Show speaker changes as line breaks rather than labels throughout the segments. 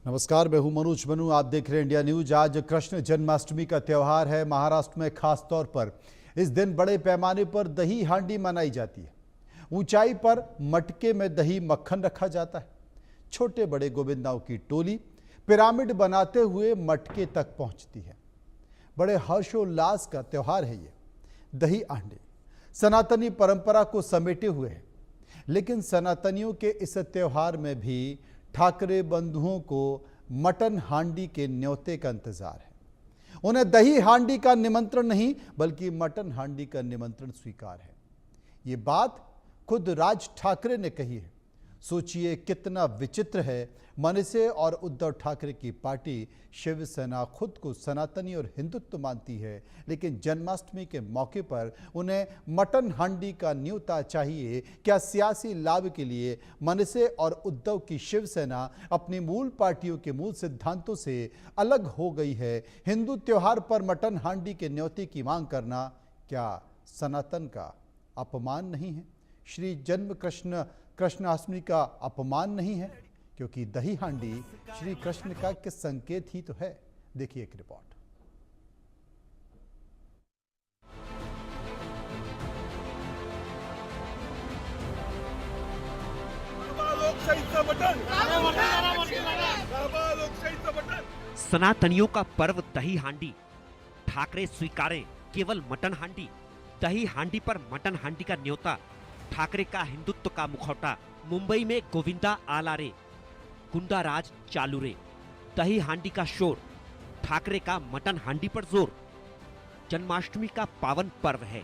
नमस्कार, मैं हूं मनोज बनू। आप देख रहे हैं इंडिया न्यूज। आज कृष्ण जन्माष्टमी का त्यौहार है। महाराष्ट्र में खास तौर पर इस दिन बड़े पैमाने पर दही हांडी मनाई जाती है। ऊंचाई पर मटके में दही मक्खन रखा जाता है। छोटे बड़े गोविंदाओं की टोली पिरामिड बनाते हुए मटके तक पहुंचती है। बड़े हर्षोल्लास का त्यौहार है ये। दही हांडी सनातनी परंपरा को समेटे हुए है, लेकिन सनातनियों के इस त्यौहार में भी ठाकरे बंधुओं को मटन हांडी के न्योते का इंतजार है। उन्हें दही हांडी का निमंत्रण नहीं, बल्कि मटन हांडी का निमंत्रण स्वीकार है। ये बात खुद राज ठाकरे ने कही है। सोचिए कितना विचित्र है। मनसे और उद्धव ठाकरे की पार्टी शिवसेना खुद को सनातनी और हिंदुत्व मानती है, लेकिन जन्माष्टमी के मौके पर उन्हें मटन हांडी का न्योता चाहिए। क्या सियासी लाभ के लिए मनसे और उद्धव की शिवसेना अपनी मूल पार्टियों के मूल सिद्धांतों से अलग हो गई है? हिंदू त्योहार पर मटन हांडी के न्योते की मांग करना क्या सनातन का अपमान नहीं है? श्री जन्म कृष्णाष्टमी का अपमान नहीं है? क्योंकि दही हांडी श्री कृष्ण का किस संकेत ही तो है। देखिए एक रिपोर्ट।
सनातनियों का पर्व दही हांडी। ठाकरे स्वीकारे केवल मटन हांडी। दही हांडी पर मटन हांडी का न्योता। ठाकरे का हिंदुत्व का मुखौटा। मुंबई में गोविंदा आलारे, गुंडा राज चालू रे। दही हांडी का शोर, ठाकरे का मटन हांडी पर जोर। जन्माष्टमी का पावन पर्व है।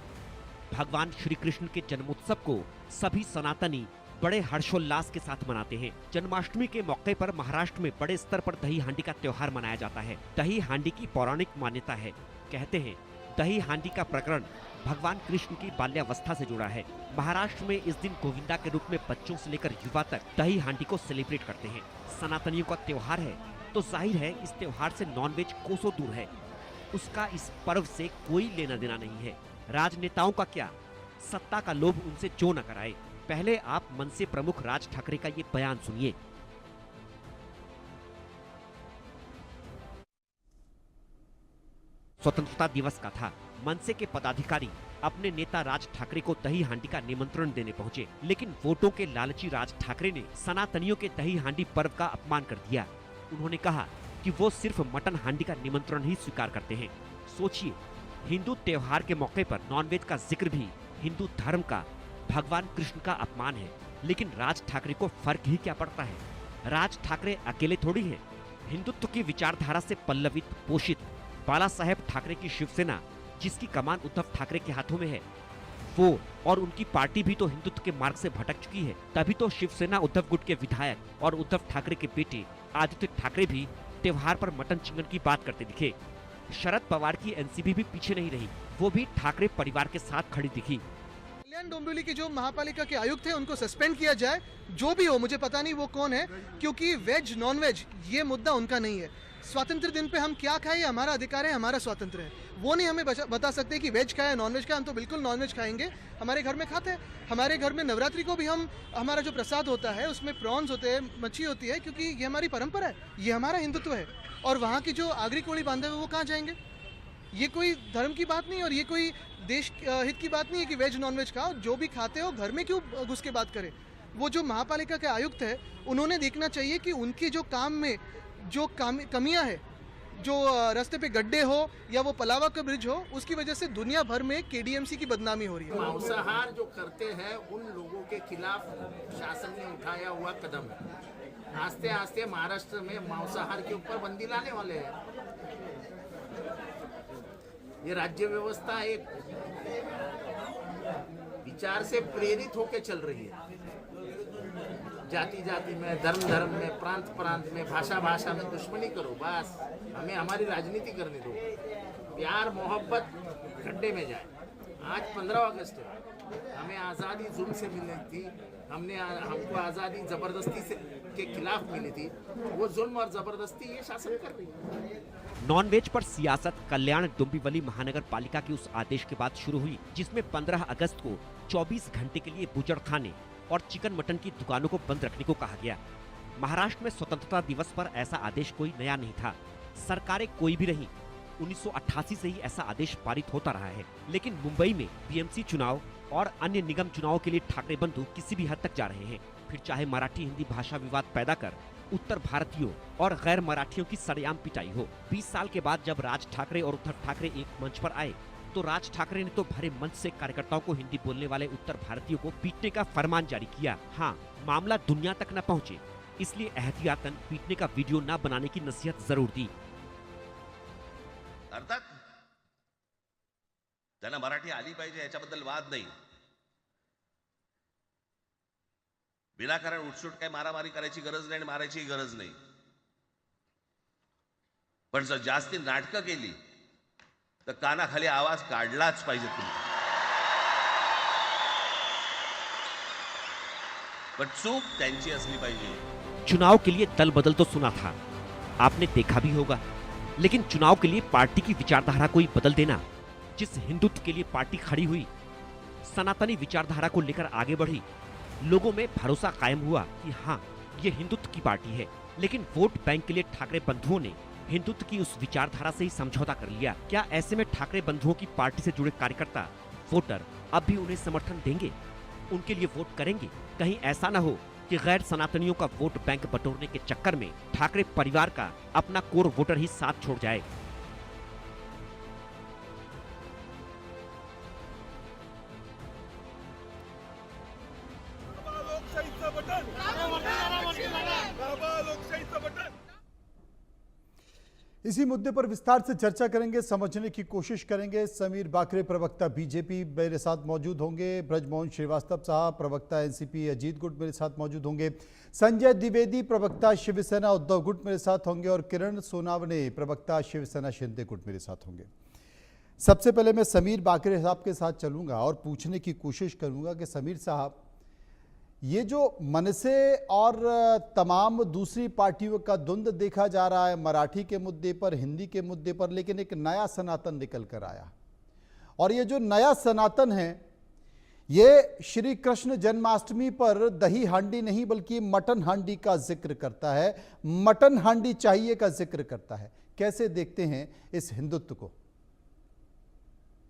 भगवान श्री कृष्ण के जन्मोत्सव को सभी सनातनी बड़े हर्षोल्लास के साथ मनाते हैं। जन्माष्टमी के मौके पर महाराष्ट्र में बड़े स्तर पर दही हांडी का त्योहार मनाया जाता है। दही हांडी की पौराणिक मान्यता है। कहते हैं दही हांडी का प्रकरण भगवान कृष्ण की बाल्यावस्था से जुड़ा है। महाराष्ट्र में इस दिन गोविंदा के रूप में बच्चों से लेकर युवा तक दही हांडी को सेलिब्रेट करते हैं। सनातनियों का त्योहार है तो जाहिर है इस त्योहार से नॉनवेज कोसों दूर है। उसका इस पर्व से कोई लेना देना नहीं है। राजनेताओं का क्या, सत्ता का लोभ उनसे जो न कराए। पहले आप मनसे प्रमुख राज ठाकरे का ये बयान सुनिए। स्वतंत्रता दिवस का था। मनसे के पदाधिकारी अपने नेता राज ठाकरे को दही हांडी का निमंत्रण देने पहुंचे, लेकिन वोटों के लालची राज ठाकरे ने सनातनियों के दही हांडी पर्व का अपमान कर दिया। उन्होंने कहा कि वो सिर्फ मटन हांडी का निमंत्रण ही स्वीकार करते हैं। सोचिए, हिंदू त्योहार के मौके पर नॉनवेज का जिक्र भी हिंदू धर्म का, भगवान कृष्ण का अपमान है। लेकिन राज ठाकरे को फर्क ही क्या पड़ता है? राज ठाकरे अकेले थोड़ी हैं। हिंदुत्व की विचारधारा से पल्लवित पोषित बाला साहेब ठाकरे की शिवसेना, जिसकी कमान उद्धव ठाकरे के हाथों में है, वो और उनकी पार्टी भी तो हिंदुत्व के मार्ग से भटक चुकी है। तभी तो शिवसेना उद्धव गुट के विधायक और उद्धव ठाकरे के बेटे आदित्य ठाकरे भी त्योहार पर मटन चिकन की बात करते दिखे। शरद पवार की एनसीपी भी पीछे नहीं रही, वो भी ठाकरे परिवार के साथ खड़ी दिखी।
कल्याण डोंबिवली के जो महापालिका के आयुक्त हैं उनको सस्पेंड किया जाए, जो भी हो, मुझे पता नहीं वो कौन है, क्योंकि वेज नॉन वेज ये मुद्दा उनका नहीं है। स्वातंत्र दिन पे हम क्या खाएं, हमारा अधिकार है, हमारा स्वतंत्र है। वो नहीं हमें बता सकते कि वेज खाए नॉन वेज खाए। हम तो बिल्कुल नॉन वेज खाएंगे, हमारे घर में खाते हैं। हमारे घर में नवरात्रि को भी हमारा जो प्रसाद होता है उसमें प्रॉन्स होते हैं, मच्छी होती है, क्योंकि ये हमारी परंपरा है, ये हमारा हिंदुत्व है। और वहाँ की जो आगरी कोड़ी बांधे हुए वो कहाँ जाएंगे? ये कोई धर्म की बात नहीं और ये कोई देश हित की बात नहीं है कि वेज नॉन वेज खाओ। जो भी खाते हो घर में क्यों घुस के बात करें? वो जो महापालिका के आयुक्त है उन्होंने देखना चाहिए कि उनकी जो काम में जो कमियां है, जो रास्ते पे गड्ढे हो या वो पलावा का ब्रिज हो, उसकी वजह से दुनिया भर में केडीएमसी की बदनामी हो रही है।
मांसाहार जो करते हैं उन लोगों के खिलाफ शासन ने उठाया हुआ कदम है। आस्ते आस्ते महाराष्ट्र में मांसाहार के ऊपर बंदी लाने वाले हैं। ये राज्य व्यवस्था एक विचार से प्रेरित होकर चल रही है। जाति जाति में, धर्म धर्म में, प्रांत प्रांत में, भाषा भाषा में दुश्मनी करो, बस हमें हमारी राजनीति करने दो। प्यार मोहब्बत गड्ढे में जाए। आज 15 अगस्त है, हमें आज़ादी जुल्म से मिली थी, हमको आज़ादी जबरदस्ती से के खिलाफ मिली थी। वो जुल्म और जबरदस्ती ये शासन कर रही है।
नॉनवेज पर सियासत कल्याण डोंबिवली महानगर पालिका के उस आदेश के बाद शुरू हुई जिसमें 15 अगस्त को 24 घंटे के लिए बूचड़खाने और चिकन मटन की दुकानों को बंद रखने को कहा गया। महाराष्ट्र में स्वतंत्रता दिवस पर ऐसा आदेश कोई नया नहीं था। सरकारें कोई भी रही, 1988 से ही ऐसा आदेश पारित होता रहा है। लेकिन मुंबई में बीएमसी चुनाव और अन्य निगम चुनावों के लिए ठाकरे बंधु किसी भी हद तक जा रहे हैं। फिर चाहे मराठी हिंदी भाषा विवाद पैदा कर उत्तर भारतीयों और गैर मराठियों की सरेआम पिटाई हो। 20 साल के बाद जब राज ठाकरे और उद्धव ठाकरे एक मंच पर आए तो राज ठाकरे ने तो भरे मंच से कार्यकर्ताओं को हिंदी बोलने वाले उत्तर भारतीयों को पीटने का फरमान जारी किया। हाँ, मामला दुनिया तक न पहुंचे इसलिए एहतियातन पीटने का वीडियो न बनाने की नसीहत जरूर दी।
अर्थात त्यांना मराठी आली पाहिजे याच्याबद्दल वाद नाही, विनाकारण उठसूट काही मारामारी करायची गरज नाही आणि मारायची गरज नाही, पण जर जास्ती नाटकं केली तर कानाखाली आवाज काढलाच पाहिजे तुम्ही, पण चूक त्यांची असली पाहिजे।
चुनाव के लिए दल बदल तो सुना था, आपने देखा भी होगा, लेकिन चुनाव के लिए पार्टी की विचारधारा को ही बदल देना, जिस हिंदुत्व के लिए पार्टी खड़ी हुई, सनातनी विचारधारा को लेकर आगे बढ़ी, लोगों में भरोसा कायम हुआ कि हाँ ये हिंदुत्व की पार्टी है। लेकिन वोट बैंक के लिए ठाकरे बंधुओं ने हिंदुत्व की उस विचारधारा से ही समझौता कर लिया। क्या ऐसे में ठाकरे बंधुओं की पार्टी से जुड़े कार्यकर्ता, वोटर अब भी उन्हें समर्थन देंगे, उनके लिए वोट करेंगे? कहीं ऐसा न हो कि गैर सनातनियों का वोट बैंक बटोरने के चक्कर में ठाकरे परिवार का अपना कोर वोटर ही साथ छोड़ जाए।
इसी मुद्दे पर विस्तार से चर्चा करेंगे, समझने की कोशिश करेंगे। समीर बाकरे प्रवक्ता बीजेपी मेरे साथ मौजूद होंगे, ब्रजमोहन श्रीवास्तव साहब प्रवक्ता एनसीपी अजीत गुट मेरे साथ मौजूद होंगे, संजय द्विवेदी प्रवक्ता शिवसेना उद्धव गुट मेरे साथ होंगे और किरण सोनावने प्रवक्ता शिवसेना शिंदे गुट मेरे साथ होंगे। सबसे पहले मैं समीर बाकरे साहब के साथ चलूंगा और पूछने की कोशिश करूंगा कि समीर साहब, ये जो मनसे और तमाम दूसरी पार्टियों का द्वंद्व देखा जा रहा है मराठी के मुद्दे पर, हिंदी के मुद्दे पर, लेकिन एक नया सनातन निकल कर आया और ये जो नया सनातन है ये श्री कृष्ण जन्माष्टमी पर दही हांडी नहीं बल्कि मटन हांडी का जिक्र करता है, मटन हांडी चाहिए का जिक्र करता है। कैसे देखते हैं इस हिंदुत्व को?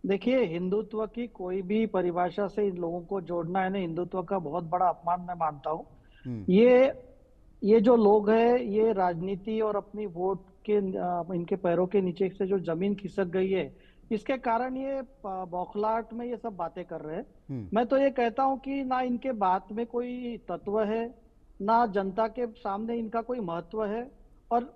देखिए, हिंदुत्व की कोई भी परिभाषा से इन लोगों को जोड़ना है ना, हिंदुत्व का बहुत बड़ा अपमान मैं मानता हूँ। ये जो लोग हैं ये राजनीति और अपनी वोट के इनके पैरों के नीचे से जो जमीन खिसक गई है इसके कारण ये बौखलाहट में ये सब बातें कर रहे हैं। मैं तो ये कहता हूँ कि ना इनके बात में कोई तत्व है, ना जनता के सामने इनका कोई महत्व है और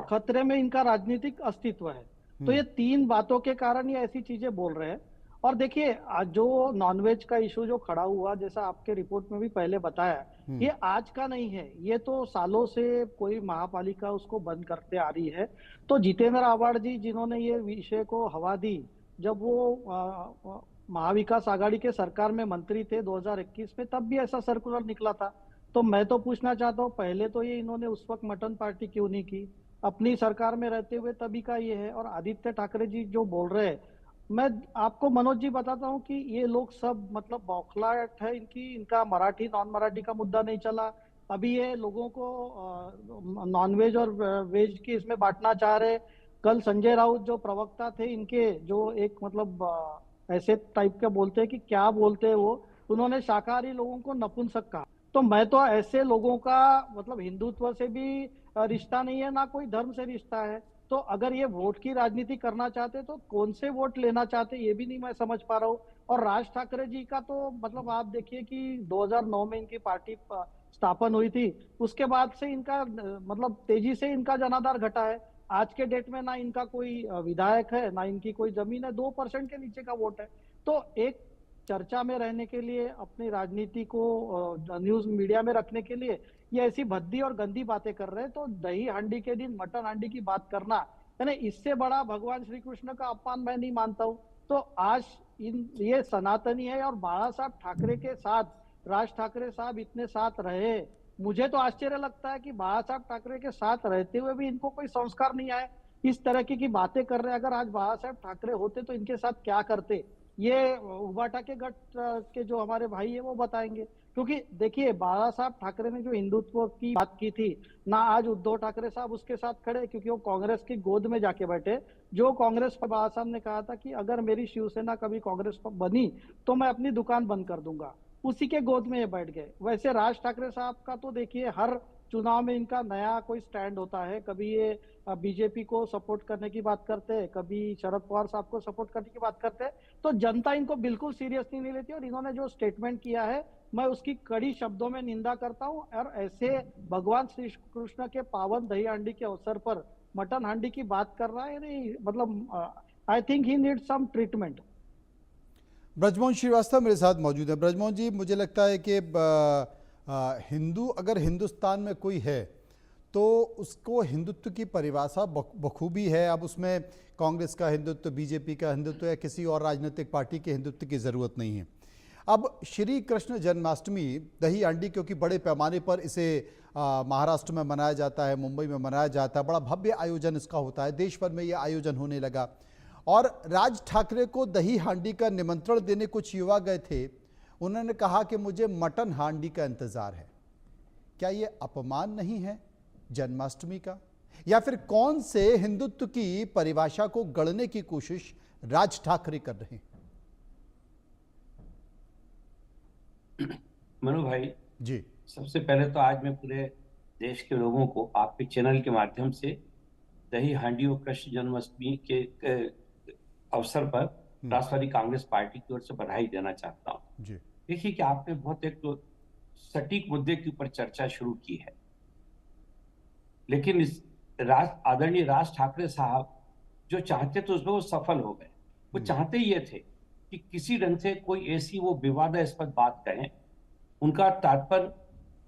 खतरे में इनका राजनीतिक अस्तित्व है। तो ये तीन बातों के कारण ये ऐसी चीजें बोल रहे हैं। और देखिए, जो नॉनवेज का इशू जो खड़ा हुआ, जैसा आपके रिपोर्ट में भी पहले बताया, ये आज का नहीं है, ये तो सालों से कोई महापालिका उसको बंद करते आ रही है। तो जितेंद्र आव्हाड जी जिन्होंने ये विषय को हवा दी, जब वो महाविकास आघाड़ी के सरकार में मंत्री थे 2021 में, तब भी ऐसा सर्कुलर निकला था। तो मैं तो पूछना चाहता हूँ, पहले तो ये इन्होंने उस वक्त मटन पार्टी क्यों नहीं की? अपनी सरकार में रहते हुए तभी का ये है। और आदित्य ठाकरे जी जो बोल रहे हैं, मैं आपको मनोज जी बताता हूँ कि ये लोग सब मतलब बौखलाहट है इनकी, इनका मराठी नॉन मराठी का मुद्दा नहीं चला। अभी ये लोगों को नॉनवेज और वेज की इसमें बांटना चाह रहे। कल संजय राउत जो प्रवक्ता थे इनके, जो एक मतलब ऐसे टाइप के बोलते हैं कि क्या बोलते हैं वो, उन्होंने शाकाहारी लोगों को नपुंसक कहा। तो मैं तो ऐसे लोगों का मतलब हिंदुत्व से भी रिश्ता नहीं है, ना कोई धर्म से रिश्ता है। तो अगर ये वोट की राजनीति करना चाहते तो कौन से वोट लेना चाहते, ये भी नहीं मैं समझ पा रहा हूँ। और राज ठाकरे जी का तो मतलब आप देखिए कि 2009 में इनकी पार्टी स्थापन हुई थी, उसके बाद से इनका मतलब तेजी से इनका जनाधार घटा है। आज के डेट में ना इनका कोई विधायक है, ना इनकी कोई जमीन है, 2% के नीचे का वोट है। तो एक चर्चा में रहने के लिए, अपनी राजनीति को न्यूज मीडिया में रखने के लिए ये ऐसी भद्दी और गंदी बातें कर रहे हैं। तो दही हांडी के दिन मटन हांडी की बात करना, यानी इससे बड़ा भगवान श्री कृष्ण का अपमान मैं नहीं मानता हूँ। तो आज ये सनातनी है और बाला साहब ठाकरे के साथ राज ठाकरे साहब इतने साथ रहे। मुझे तो आश्चर्य लगता है कि बाला साहब ठाकरे के साथ रहते हुए भी इनको कोई संस्कार नहीं आए, इस तरह की बातें कर रहे हैं। अगर आज बाला साहब ठाकरे होते तो इनके साथ क्या करते, ये उबाटा के गट के जो हमारे भाई है वो बताएंगे। क्योंकि देखिए बाला साहब ठाकरे ने जो हिंदुत्व की बात की थी, ना आज उद्धव ठाकरे साहब उसके साथ खड़े, क्योंकि वो कांग्रेस की गोद में जाके बैठे। जो कांग्रेस पर बाला साहब ने कहा था कि अगर मेरी शिवसेना कभी कांग्रेस पर बनी तो मैं अपनी दुकान बंद कर दूंगा, उसी के गोद में ये बैठ गए। वैसे राज ठाकरे साहब का तो देखिए हर चुनाव में इनका नया कोई स्टैंड होता है। कभी ये बीजेपी को सपोर्ट करने की बात करते हैं, कभी शरद पवार साहब को सपोर्ट करने की बात करते हैं। तो जनता इनको बिल्कुल सीरियसली नहीं लेती, और इन्होंने जो स्टेटमेंट किया है मैं उसकी कड़ी शब्दों में निंदा करता हूं। और ऐसे भगवान श्री कृष्ण के पावन दही हांडी के अवसर पर मटन हांडी की बात कर रहा है, नहीं मतलब I think he need some treatment.
Brajmohan Srivastava मेरे साथ मौजूद है। ब्रजमोहन जी, मुझे लगता है कि हिंदू अगर हिंदुस्तान में कोई है तो उसको हिंदुत्व की परिभाषा बखूबी है। अब उसमें कांग्रेस का हिंदुत्व, बीजेपी का हिंदुत्व या किसी और राजनीतिक पार्टी के हिंदुत्व की ज़रूरत नहीं है। अब श्री कृष्ण जन्माष्टमी दही हांडी, क्योंकि बड़े पैमाने पर इसे महाराष्ट्र में मनाया जाता है, मुंबई में मनाया जाता है, बड़ा भव्य आयोजन इसका होता है, देश भर में ये आयोजन होने लगा। और राज ठाकरे को दही हांडी का निमंत्रण देने कुछ युवा गए थे, उन्होंने कहा कि मुझे मटन हांडी का इंतजार है। क्या ये अपमान नहीं है जन्माष्टमी का? या फिर कौन से हिंदुत्व की परिभाषा को गढ़ने की कोशिश राज ठाकरे कर रहे हैं?
मनु भाई
जी,
सबसे पहले तो आज मैं पूरे देश के लोगों को आपके चैनल के माध्यम से दही हांडी और कृष्ण जन्माष्टमी के अवसर पर राष्ट्रवादी कांग्रेस पार्टी की ओर से बधाई देना चाहता हूं।
जी,
देखिए कि आपने बहुत एक तो सटीक मुद्दे के ऊपर चर्चा शुरू की है, लेकिन इस आदरणीय राज ठाकरे साहब जो चाहते थे उसमें वो सफल हो गए। वो चाहते ये थे कि किसी ढंग से कोई ऐसी वो विवादास्पद बात कहें। उनका तात्पर्य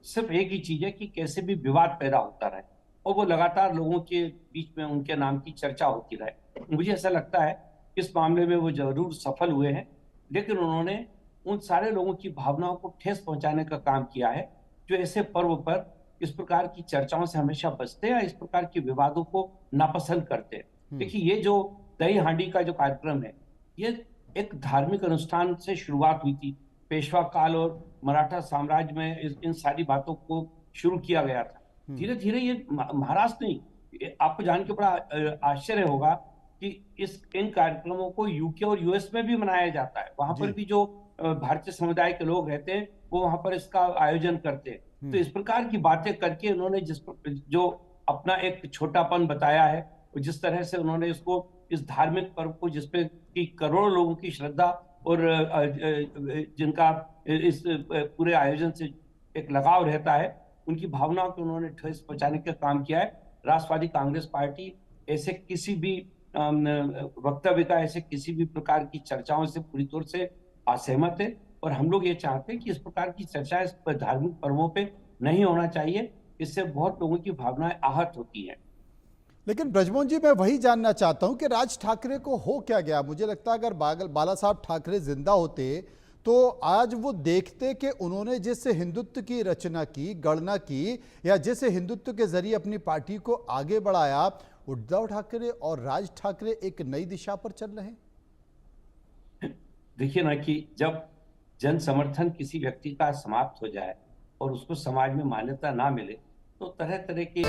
सिर्फ एक ही चीज है कि कैसे भी विवाद पैदा होता रहे और वो लगातार लोगों के बीच में उनके नाम की चर्चा होती रहे। मुझे ऐसा लगता है इस मामले में वो जरूर सफल हुए हैं, लेकिन उन्होंने उन सारे लोगों की भावनाओं को ठेस पहुंचाने का काम किया है जो ऐसे पर्व पर इस प्रकार की चर्चाओं से हमेशा बचते हैं, इस प्रकार के विवादों को नापसंद करते हैं। देखिए ये जो दही हांडी का जो कार्यक्रम है, ये एक धार्मिक अनुष्ठान से शुरुआत हुई थी। पेशवा काल और मराठा साम्राज्य में इन सारी बातों को शुरू किया गया था। धीरे धीरे ये महाराष्ट्र नहीं, आपको जान के बड़ा आश्चर्य होगा कि इन कार्यक्रमों को यूके और यूएस में भी मनाया जाता है। वहां पर भी जो भारतीय समुदाय के लोग रहते हैं वो वहां पर इसका आयोजन करते हैं। तो इस प्रकार की बातें करके उन्होंने जो अपना एक छोटापन बताया है, जिस तरह से उन्होंने इसको इस धार्मिक पर्व को जिसपे कि करोड़ों लोगों की श्रद्धा और जिनका इस पूरे आयोजन से एक लगाव रहता है, उनकी भावनाओं को उन्होंने ठेस पहुंचाने का काम किया है। राष्ट्रवादी कांग्रेस पार्टी ऐसे किसी भी वक्तव्य का, ऐसे किसी भी प्रकार की चर्चाओं से पूरी तौर से असहमत है और हम लोग ये चाहते हैं कि इस प्रकार की चर्चा इस धार्मिक पर्वों पे नहीं होना चाहिए। इससे बहुत लोगों की भावनाएं आहत होती हैं।
लेकिन ब्रजमोहन जी, मैं वही जानना चाहता हूं कि राज ठाकरे को हो क्या गया? मुझे लगता है अगर बाला साहब ठाकरे जिंदा होते तो आज वो देखते कि उन्होंने जिस हिंदुत्व की रचना की, गणना की, या जिस हिंदुत्व के जरिए अपनी पार्टी को आगे बढ़ाया, उद्धव ठाकरे और राज ठाकरे एक नई दिशा पर चल रहे हैं।
देखिए ना कि जब जन समर्थन किसी व्यक्ति का समाप्त हो जाए और उसको समाज में मान्यता ना मिले तो तरह तरह के